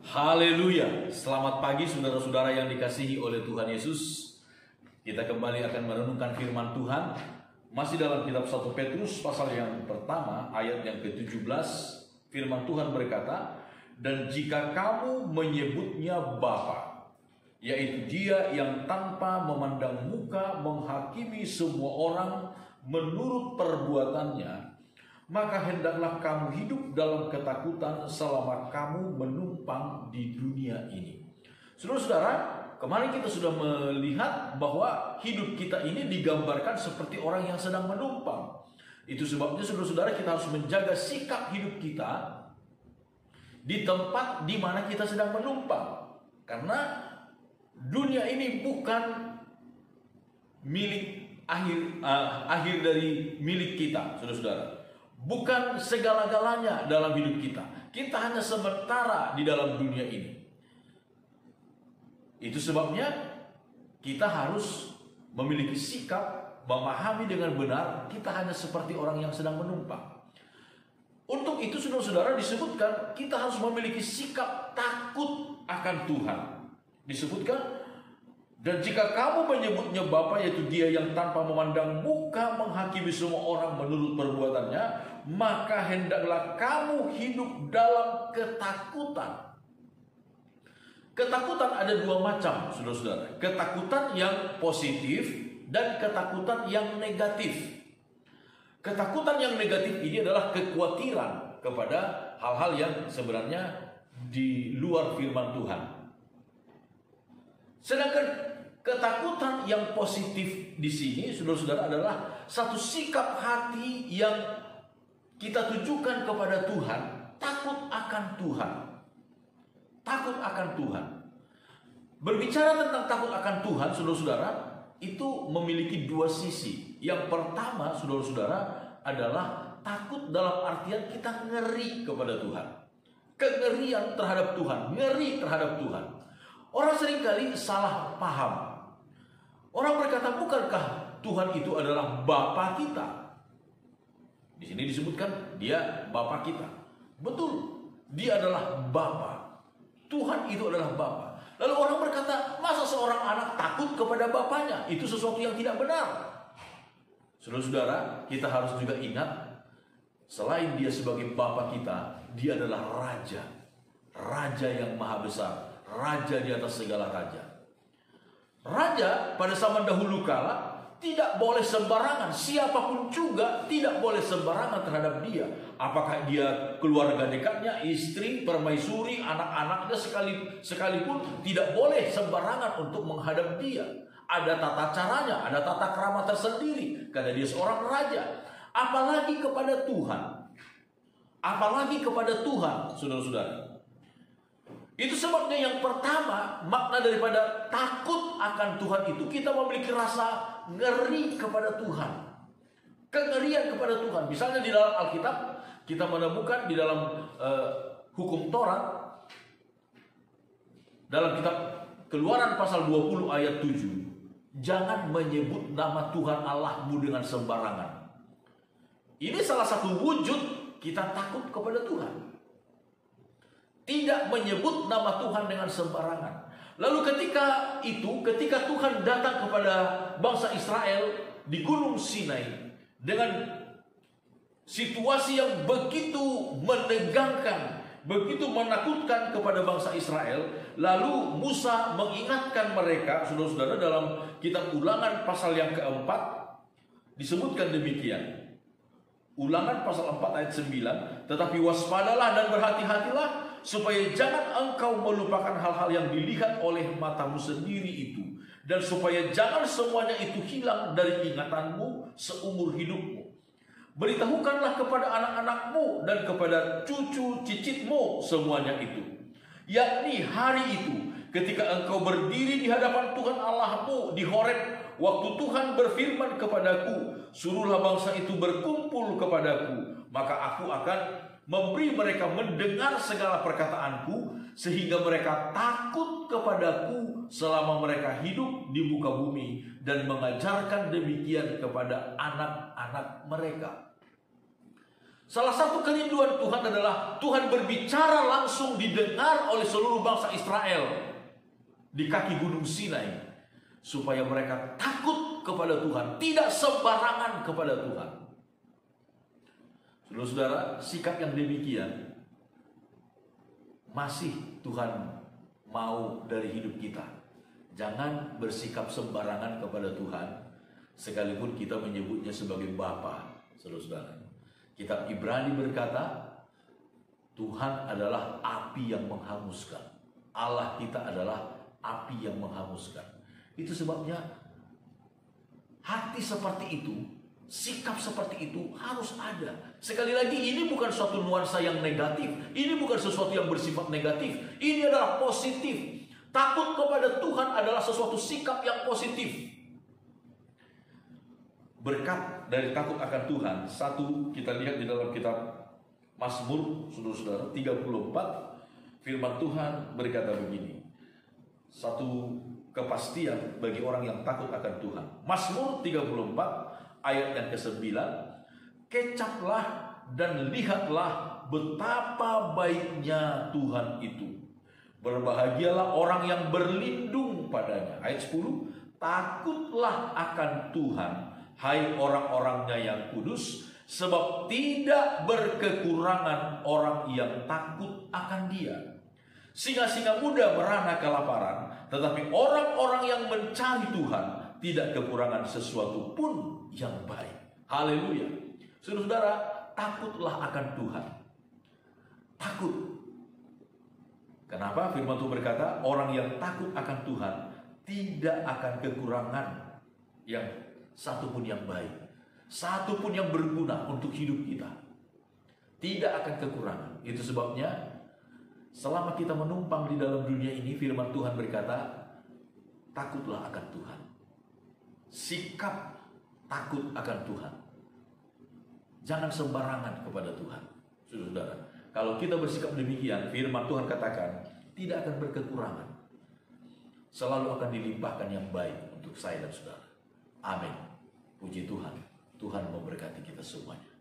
Haleluya. Selamat pagi saudara-saudara yang dikasihi oleh Tuhan Yesus. Kita kembali akan merenungkan firman Tuhan masih dalam kitab 1 Petrus pasal yang pertama ayat yang ke-17. Firman Tuhan berkata, "Dan jika kamu menyebutnya Bapa, yaitu Dia yang tanpa memandang muka menghakimi semua orang menurut perbuatannya, maka hendaklah kamu hidup dalam ketakutan selama kamu menumpang di dunia ini." Saudara-saudara, kemarin kita sudah melihat bahwa hidup kita ini digambarkan seperti orang yang sedang menumpang. Itu sebabnya saudara-saudara, kita harus menjaga sikap hidup kita di tempat di mana kita sedang menumpang. Karena dunia ini bukan milik akhir dari milik kita, saudara-saudara. Bukan segala-galanya dalam hidup kita. Kita hanya sementara di dalam dunia ini. Itu sebabnya kita harus memiliki sikap memahami dengan benar kita hanya seperti orang yang sedang menumpang. Untuk itu saudara-saudara disebutkan kita harus memiliki sikap takut akan Tuhan. Disebutkan, "Dan jika kamu menyebutnya Bapa, yaitu Dia yang tanpa memandang muka menghakimi semua orang menurut perbuatannya, maka hendaklah kamu hidup dalam ketakutan." Ketakutan ada dua macam, saudara-saudara. Ketakutan yang positif dan ketakutan yang negatif. Ketakutan yang negatif ini adalah kekhawatiran kepada hal-hal yang sebenarnya di luar firman Tuhan. Sedangkan ketakutan yang positif di sini, saudara-saudara, adalah satu sikap hati yang kita tujukan kepada Tuhan, takut akan Tuhan. Takut akan Tuhan. Berbicara tentang takut akan Tuhan, saudara-saudara, itu memiliki dua sisi. Yang pertama, saudara-saudara, adalah takut dalam artian kita ngeri kepada Tuhan. Kengerian terhadap Tuhan, ngeri terhadap Tuhan. Orang seringkali salah paham. Orang berkata, bukankah Tuhan itu adalah Bapa kita? Di sini disebutkan Dia Bapa kita. Betul, Dia adalah Bapa. Tuhan itu adalah Bapa. Lalu orang berkata, masa seorang anak takut kepada bapaknya? Itu sesuatu yang tidak benar. Saudara-saudara, kita harus juga ingat, selain Dia sebagai Bapa kita, Dia adalah Raja. Raja yang maha besar. Raja di atas segala raja. Raja pada zaman dahulu kala tidak boleh sembarangan. Siapapun juga tidak boleh sembarangan terhadap dia. Apakah dia keluarga dekatnya, istri, permaisuri, anak-anaknya sekalipun tidak boleh sembarangan untuk menghadap dia. Ada tata caranya, ada tata krama tersendiri. Karena dia seorang raja. Apalagi kepada Tuhan. Apalagi kepada Tuhan, saudara-saudara. Itu sebabnya yang pertama, makna daripada takut akan Tuhan itu, kita memiliki rasa ngeri kepada Tuhan. Kengerian kepada Tuhan. Misalnya di dalam Alkitab, kita menemukan di dalam hukum Taurat, dalam kitab Keluaran pasal 20 ayat 7, "Jangan menyebut nama Tuhan Allahmu dengan sembarangan." Ini salah satu wujud kita takut kepada Tuhan. Tidak menyebut nama Tuhan dengan sembarangan. Lalu ketika Tuhan datang kepada bangsa Israel di Gunung Sinai dengan situasi yang begitu menegangkan, begitu menakutkan kepada bangsa Israel, lalu Musa mengingatkan mereka, saudara-saudara, dalam kitab Ulangan pasal yang keempat disebutkan demikian. Ulangan pasal 4 ayat 9, "Tetapi waspadalah dan berhati-hatilah, supaya jangan engkau melupakan hal-hal yang dilihat oleh matamu sendiri itu, dan supaya jangan semuanya itu hilang dari ingatanmu seumur hidupmu. Beritahukanlah kepada anak-anakmu dan kepada cucu cicitmu semuanya itu, yakni hari itu ketika engkau berdiri di hadapan Tuhan Allahmu di Horeb, waktu Tuhan berfirman kepadaku, suruhlah bangsa itu berkumpul kepadaku, maka aku akan memberi mereka mendengar segala perkataanku, sehingga mereka takut kepadaku selama mereka hidup di muka bumi, dan mengajarkan demikian kepada anak-anak mereka." Salah satu kerinduan Tuhan adalah Tuhan berbicara langsung didengar oleh seluruh bangsa Israel di kaki Gunung Sinai, supaya mereka takut kepada Tuhan, tidak sembarangan kepada Tuhan. Saudara-saudara, sikap yang demikian masih Tuhan mau dari hidup kita. Jangan bersikap sembarangan kepada Tuhan, sekalipun kita menyebutnya sebagai Bapa. Saudara-saudara, kitab Ibrani berkata, Tuhan adalah api yang menghanguskan. Allah kita adalah api yang menghanguskan. Itu sebabnya hati seperti itu, sikap seperti itu harus ada. Sekali lagi, ini bukan suatu nuansa yang negatif. Ini bukan sesuatu yang bersifat negatif. Ini adalah positif. Takut kepada Tuhan adalah sesuatu sikap yang positif. Berkat dari takut akan Tuhan, satu kita lihat di dalam kitab Mazmur, saudara-saudara, 34, firman Tuhan berkata begini. Satu kepastian bagi orang yang takut akan Tuhan. Mazmur 34 ayat yang ke-9, kecaplah dan lihatlah betapa baiknya Tuhan itu. Berbahagialah orang yang berlindung padanya. Ayat 10, takutlah akan Tuhan, hai orang-orangnya yang kudus, sebab tidak berkekurangan orang yang takut akan Dia. Singa-singa muda merana kelaparan, tetapi orang-orang yang mencari Tuhan tidak kekurangan sesuatu pun yang baik. Haleluya. Saudara-saudara, takutlah akan Tuhan. Takut. Kenapa? Firman Tuhan berkata, orang yang takut akan Tuhan tidak akan kekurangan yang satu pun yang baik, satu pun yang berguna untuk hidup kita. Tidak akan kekurangan. Itu sebabnya selama kita menumpang di dalam dunia ini, firman Tuhan berkata, takutlah akan Tuhan. Sikap takut akan Tuhan. Jangan sembarangan kepada Tuhan. Saudara, kalau kita bersikap demikian, firman Tuhan katakan, tidak akan berkekurangan. Selalu akan dilimpahkan yang baik untuk saya dan saudara. Amin. Puji Tuhan. Tuhan memberkati kita semuanya.